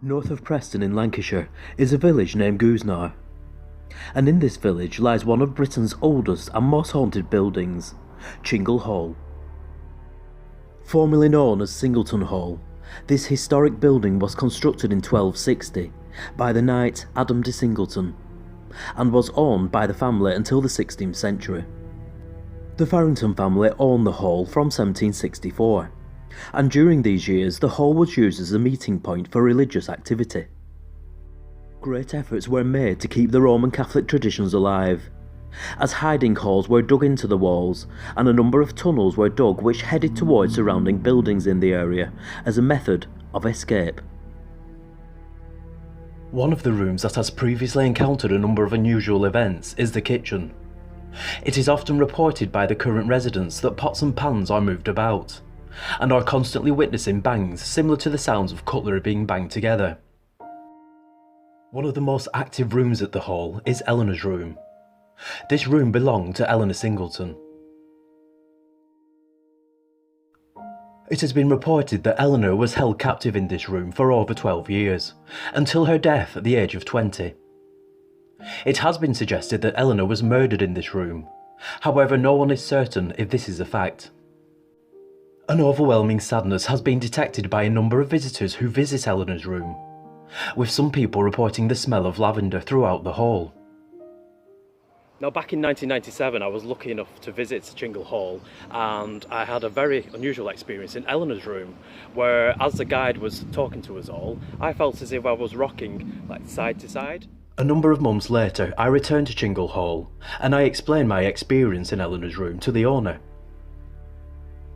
North of Preston in Lancashire is a village named Goosnar, and in this village lies one of Britain's oldest and most haunted buildings, Chingle Hall. Formerly known as Singleton Hall, this historic building was constructed in 1260 by the knight Adam de Singleton, and was owned by the family until the 16th century. The Farrington family owned the hall from 1764, and during these years the hall was used as a meeting point for religious activity. Great efforts were made to keep the Roman Catholic traditions alive, as hiding holes were dug into the walls and a number of tunnels were dug which headed towards surrounding buildings in the area as a method of escape. One of the rooms that has previously encountered a number of unusual events is the kitchen. It is often reported by the current residents that pots and pans are moved about, and are constantly witnessing bangs similar to the sounds of cutlery being banged together. One of the most active rooms at the hall is Eleanor's room. This room belonged to Eleanor Singleton. It has been reported that Eleanor was held captive in this room for over 12 years, until her death at the age of 20. It has been suggested that Eleanor was murdered in this room, however no one is certain if this is a fact. An overwhelming sadness has been detected by a number of visitors who visit Eleanor's room, with some people reporting the smell of lavender throughout the hall. Now, back in 1997 I was lucky enough to visit Chingle Hall, and I had a very unusual experience in Eleanor's room where, as the guide was talking to us all, I felt as if I was rocking like side to side. A number of months later I returned to Chingle Hall and I explained my experience in Eleanor's room to the owner.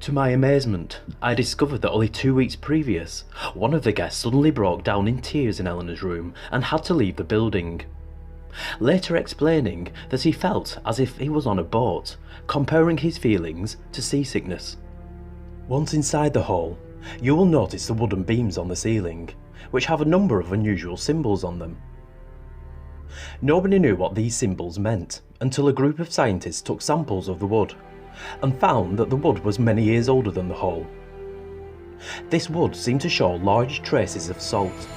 To my amazement, I discovered that only 2 weeks previous, one of the guests suddenly broke down in tears in Eleanor's room and had to leave the building, later explaining that he felt as if he was on a boat, comparing his feelings to seasickness. Once inside the hall, you will notice the wooden beams on the ceiling, which have a number of unusual symbols on them. Nobody knew what these symbols meant until a group of scientists took samples of the wood and found that the wood was many years older than the hall. This wood seemed to show large traces of salt,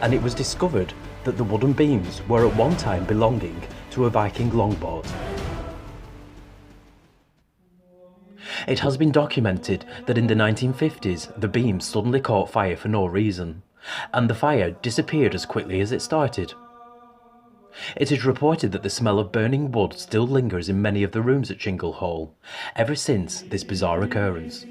and it was discovered that the wooden beams were at one time belonging to a Viking longboat. It has been documented that in the 1950s the beams suddenly caught fire for no reason, and the fire disappeared as quickly as it started. It is reported that the smell of burning wood still lingers in many of the rooms at Chingle Hall, ever since this bizarre occurrence.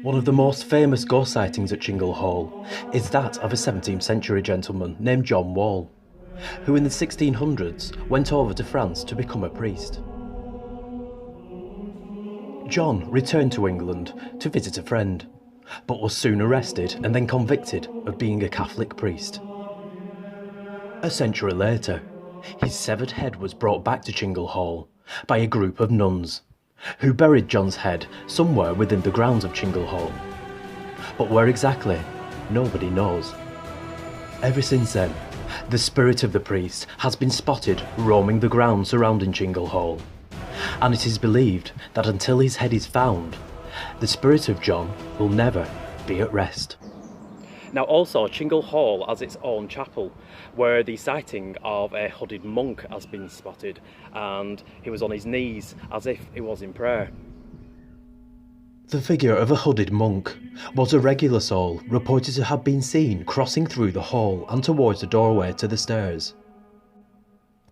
One of the most famous ghost sightings at Chingle Hall is that of a 17th century gentleman named John Wall, who in the 1600s went over to France to become a priest. John returned to England to visit a friend, but was soon arrested and then convicted of being a Catholic priest. A century later, his severed head was brought back to Chingle Hall by a group of nuns, who buried John's head somewhere within the grounds of Chingle Hall. But where exactly, nobody knows. Ever since then, the spirit of the priest has been spotted roaming the grounds surrounding Chingle Hall, and it is believed that until his head is found, the spirit of John will never be at rest. Now, also Chingle Hall has its own chapel where the sighting of a hooded monk has been spotted, and he was on his knees as if he was in prayer. The figure of a hooded monk was a regular soul reported to have been seen crossing through the hall and towards the doorway to the stairs.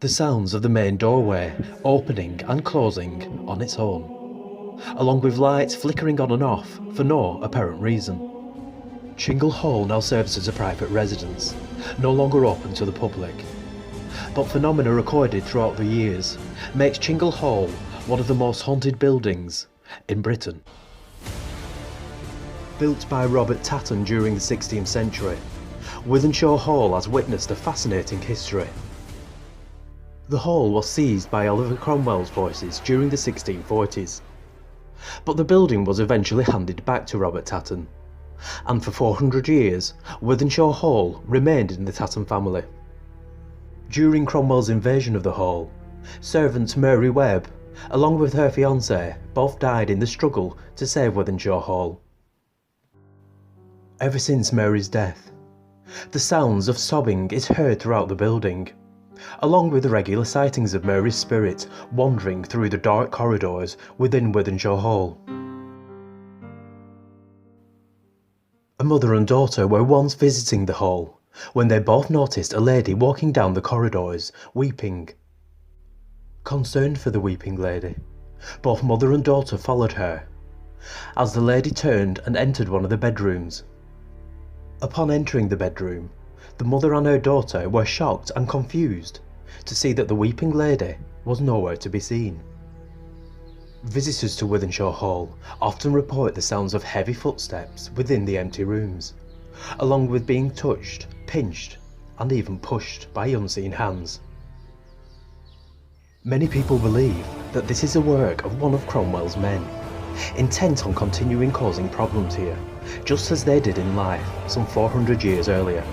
The sounds of the main doorway opening and closing on its own, along with lights flickering on and off for no apparent reason. Chingle Hall now serves as a private residence, no longer open to the public, but phenomena recorded throughout the years makes Chingle Hall one of the most haunted buildings in Britain. Built by Robert Tatton during the 16th century, Wythenshawe Hall has witnessed a fascinating history. The hall was seized by Oliver Cromwell's forces during the 1640s, but the building was eventually handed back to Robert Tatton, and for 400 years Wythenshawe Hall remained in the Tatton family. During Cromwell's invasion of the hall, servant Mary Webb, along with her fiancé, both died in the struggle to save Wythenshawe Hall. Ever since Mary's death, The sounds of sobbing is heard throughout the building, along with the regular sightings of Mary's spirit wandering through the dark corridors within Wythenshawe Hall. A mother and daughter were once visiting the hall when they both noticed a lady walking down the corridors, weeping. Concerned for the weeping lady, both mother and daughter followed her, as the lady turned and entered one of the bedrooms. Upon entering the bedroom, the mother and her daughter were shocked and confused to see that the weeping lady was nowhere to be seen. Visitors to Wythenshawe Hall often report the sounds of heavy footsteps within the empty rooms, along with being touched, pinched, and even pushed by unseen hands. Many people believe that this is the work of one of Cromwell's men, intent on continuing causing problems here, just as they did in life some 400 years earlier.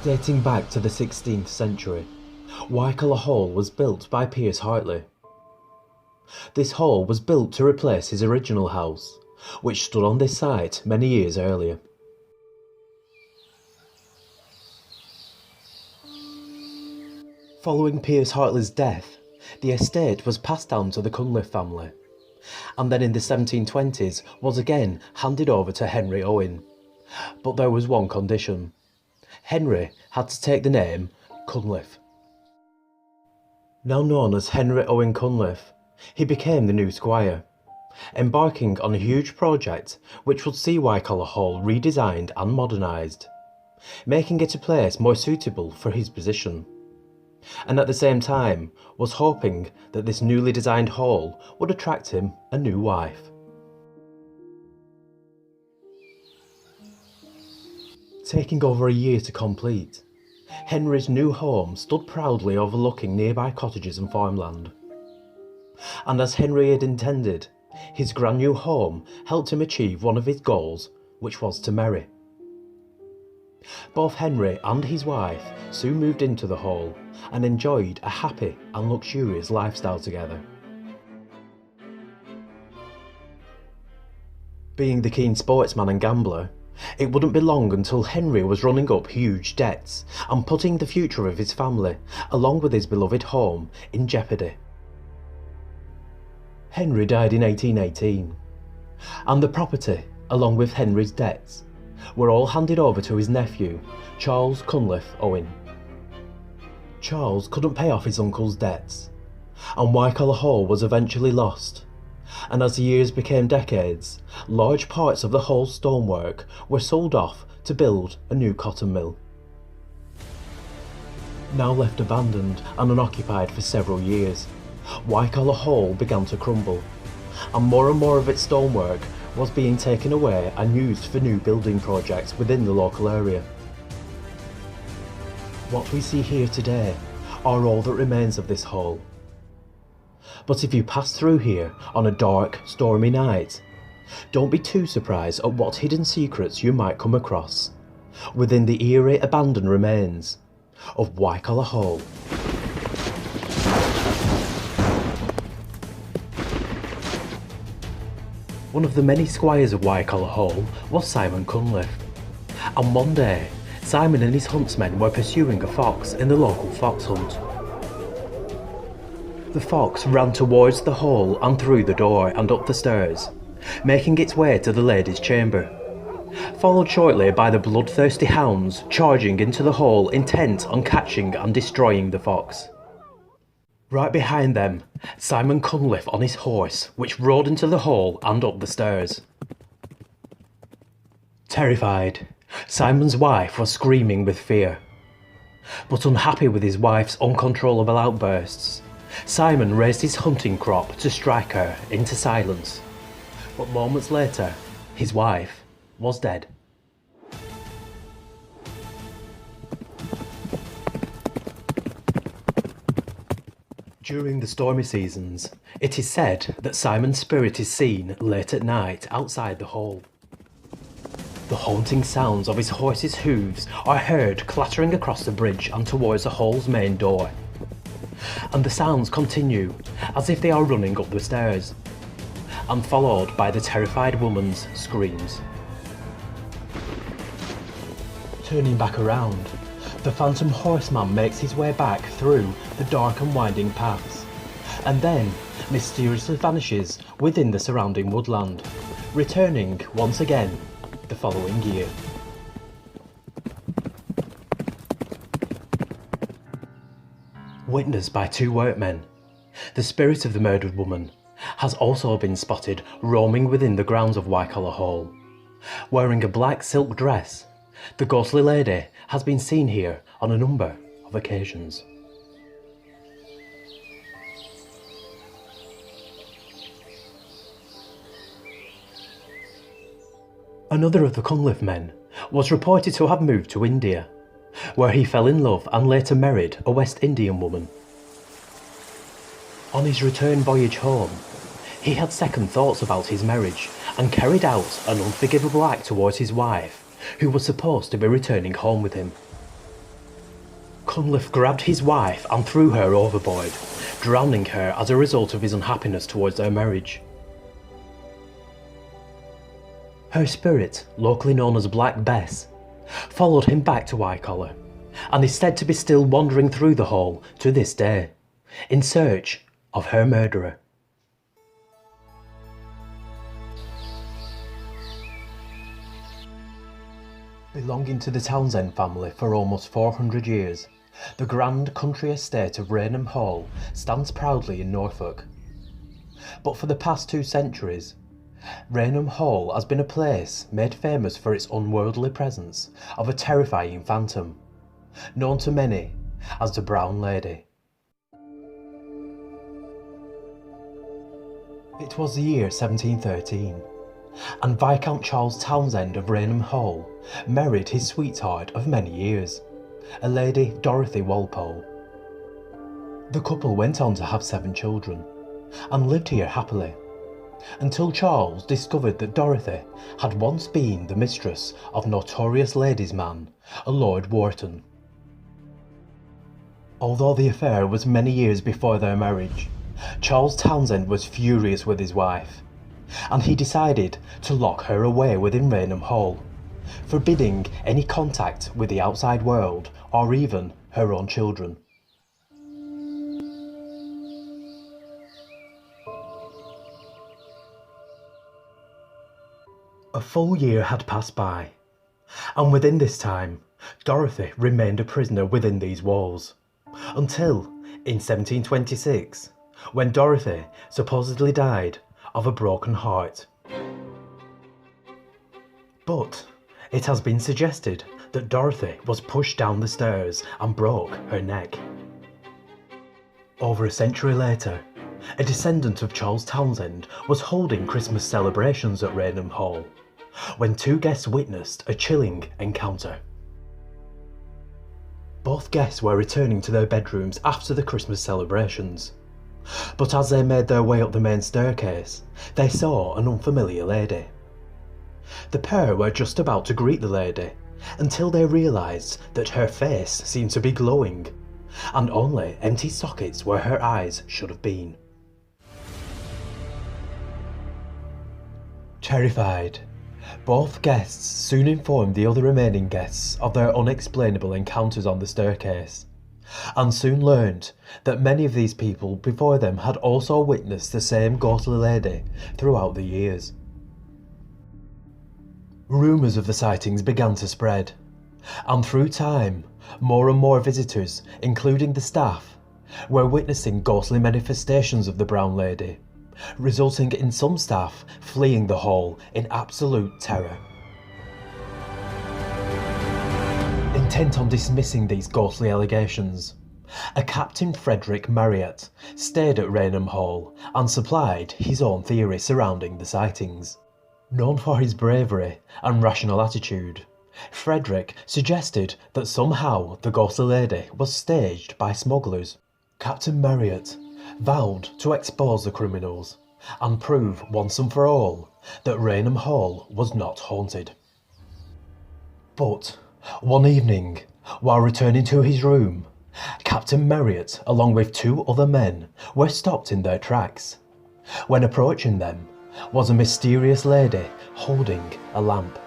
Dating back to the 16th century, Wyckoller Hall was built by Piers Hartley. This hall was built to replace his original house, which stood on this site many years earlier. Following Piers Hartley's death, the estate was passed down to the Cunliffe family, and then in the 1720s was again handed over to Henry Owen. But there was one condition. Henry had to take the name Cunliffe. Now known as Henry Owen Cunliffe, he became the new squire, embarking on a huge project which would see Wyckoller Hall redesigned and modernised, making it a place more suitable for his position, and at the same time was hoping that this newly designed hall would attract him a new wife. Taking over a year to complete, Henry's new home stood proudly overlooking nearby cottages and farmland. And as Henry had intended, his grand new home helped him achieve one of his goals, which was to marry. Both Henry and his wife soon moved into the hall and enjoyed a happy and luxurious lifestyle together. Being the keen sportsman and gambler, it wouldn't be long until Henry was running up huge debts and putting the future of his family, along with his beloved home, in jeopardy. Henry died in 1818, and the property, along with Henry's debts, were all handed over to his nephew, Charles Cunliffe Owen. Charles couldn't pay off his uncle's debts, and Wyckoller Hall was eventually lost, and as the years became decades, large parts of the hall's stonework were sold off to build a new cotton mill. Now left abandoned and unoccupied for several years, Wyckoller Hall began to crumble, and more of its stonework was being taken away and used for new building projects within the local area. What we see here today are all that remains of this hall. But if you pass through here on a dark, stormy night, don't be too surprised at what hidden secrets you might come across within the eerie abandoned remains of Wyckoller Hall. One of the many squires of Wyckoller Hall was Simon Cunliffe, and one day Simon and his huntsmen were pursuing a fox in the local fox hunt. The fox ran towards the hall and through the door and up the stairs, making its way to the lady's chamber, followed shortly by the bloodthirsty hounds charging into the hall intent on catching and destroying the fox. Right behind them, Simon Cunliffe on his horse, which rode into the hall and up the stairs. Terrified, Simon's wife was screaming with fear. But unhappy with his wife's uncontrollable outbursts, Simon raised his hunting crop to strike her into silence. But moments later, his wife was dead. During the stormy seasons, it is said that Simon's spirit is seen late at night outside the hall. The haunting sounds of his horse's hooves are heard clattering across the bridge and towards the hall's main door. And the sounds continue as if they are running up the stairs. and followed by the terrified woman's screams. Turning back around, the phantom horseman makes his way back through the dark and winding paths, and then mysteriously vanishes within the surrounding woodland, returning once again the following year. Witnessed by 2 workmen, the spirit of the murdered woman has also been spotted roaming within the grounds of Wycoller Hall. Wearing a black silk dress, the ghostly lady has been seen here on a number of occasions. Another of the Cunliffe men was reported to have moved to India, where he fell in love and later married a West Indian woman. On his return voyage home, he had second thoughts about his marriage and carried out an unforgivable act towards his wife, who was supposed to be returning home with him. Cunliffe grabbed his wife and threw her overboard, drowning her as a result of his unhappiness towards their marriage. Her spirit, locally known as Black Bess, followed him back to Wycoller, and is said to be still wandering through the hall to this day, in search of her murderer. Belonging to the Townsend family for almost 400 years, the grand country estate of Raynham Hall stands proudly in Norfolk. But for the past 2 centuries, Raynham Hall has been a place made famous for its unworldly presence of a terrifying phantom, known to many as the Brown Lady. It was the year 1713, and Viscount Charles Townsend of Raynham Hall married his sweetheart of many years, a Lady Dorothy Walpole. The couple went on to have 7 children, and lived here happily, until Charles discovered that Dorothy had once been the mistress of notorious ladies' man, a Lord Wharton. Although the affair was many years before their marriage, Charles Townsend was furious with his wife, and he decided to lock her away within Raynham Hall, forbidding any contact with the outside world or even her own children. A full year had passed by, and within this time, Dorothy remained a prisoner within these walls, until in 1726, when Dorothy supposedly died of a broken heart. But it has been suggested that Dorothy was pushed down the stairs and broke her neck. Over a century later, a descendant of Charles Townsend was holding Christmas celebrations at Raynham Hall, when 2 guests witnessed a chilling encounter. Both guests were returning to their bedrooms after the Christmas celebrations, but as they made their way up the main staircase, they saw an unfamiliar lady. The pair were just about to greet the lady, until they realised that her face seemed to be glowing, and only empty sockets where her eyes should have been. Terrified, both guests soon informed the other remaining guests of their unexplainable encounters on the staircase, and soon learned that many of these people before them had also witnessed the same ghostly lady throughout the years. Rumours of the sightings began to spread, and through time, more and more visitors, including the staff, were witnessing ghostly manifestations of the Brown Lady, resulting in some staff fleeing the hall in absolute terror. Intent on dismissing these ghostly allegations, a Captain FREDERICK MARRAYAT stayed at Raynham Hall and supplied his own theory surrounding the sightings. Known for his bravery and rational attitude, Frederick suggested that somehow the ghostly lady was staged by smugglers. Captain Marryatt vowed to expose the criminals and prove once and for all that Raynham Hall was not haunted. But one evening, while returning to his room, Captain Marryatt, along with 2 other men, were stopped in their tracks. When approaching them, was a mysterious lady holding a lamp.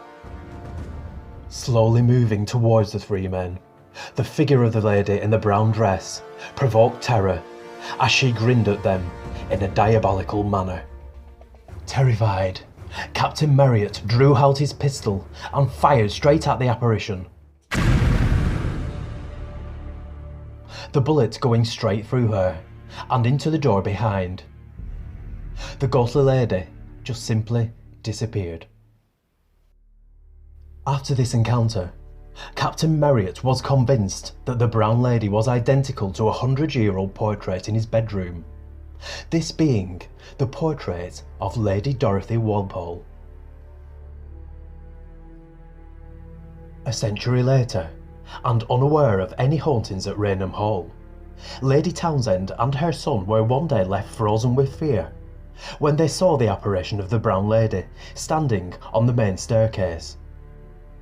Slowly moving towards the three men, the figure of the lady in the brown dress provoked terror as she grinned at them in a diabolical manner. Terrified, Captain Marryat drew out his pistol and fired straight at the apparition. The bullet going straight through her and into the door behind. The ghostly lady just simply disappeared. After this encounter, Captain Marryat was convinced that the brown lady was identical to a 100-year-old portrait in his bedroom, this being the portrait of Lady Dorothy Walpole. A century later, and unaware of any hauntings at Raynham Hall, Lady Townsend and her son were one day left frozen with fear when they saw the apparition of the brown lady standing on the main staircase,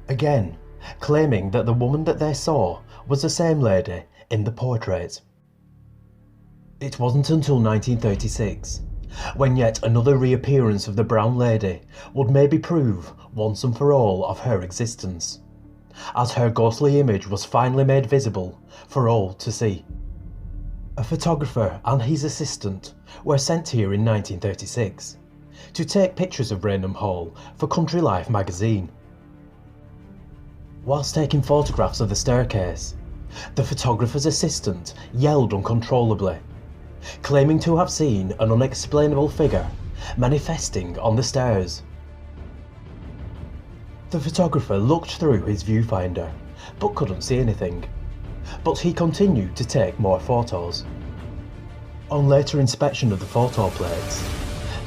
again claiming that the woman that they saw was the same lady in the portrait. It wasn't until 1936, when yet another reappearance of the brown lady would maybe prove once and for all of her existence, as her ghostly image was finally made visible for all to see. A photographer and his assistant were sent here in 1936 to take pictures of Raynham Hall for Country Life magazine. Whilst taking photographs of the staircase, the photographer's assistant yelled uncontrollably, claiming to have seen an unexplainable figure manifesting on the stairs. The photographer looked through his viewfinder but couldn't see anything, but he continued to take more photos. On later inspection of the photo plates,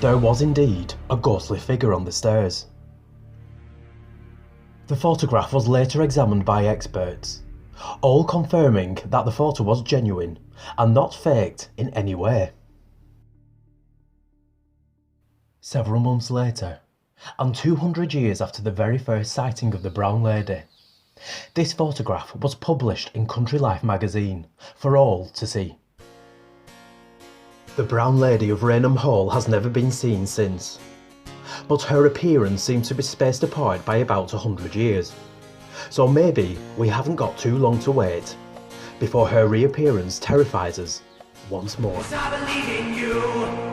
there was indeed a ghostly figure on the stairs. The photograph was later examined by experts, all confirming that the photo was genuine and not faked in any way. Several months later, and 200 years after the very first sighting of the brown lady, this photograph was published in Country Life magazine for all to see. The brown lady of Raynham Hall has never been seen since, but her appearance seems to be spaced apart by about 100 years, so maybe we haven't got too long to wait before her reappearance terrifies us once more. 'Cause I believe in you.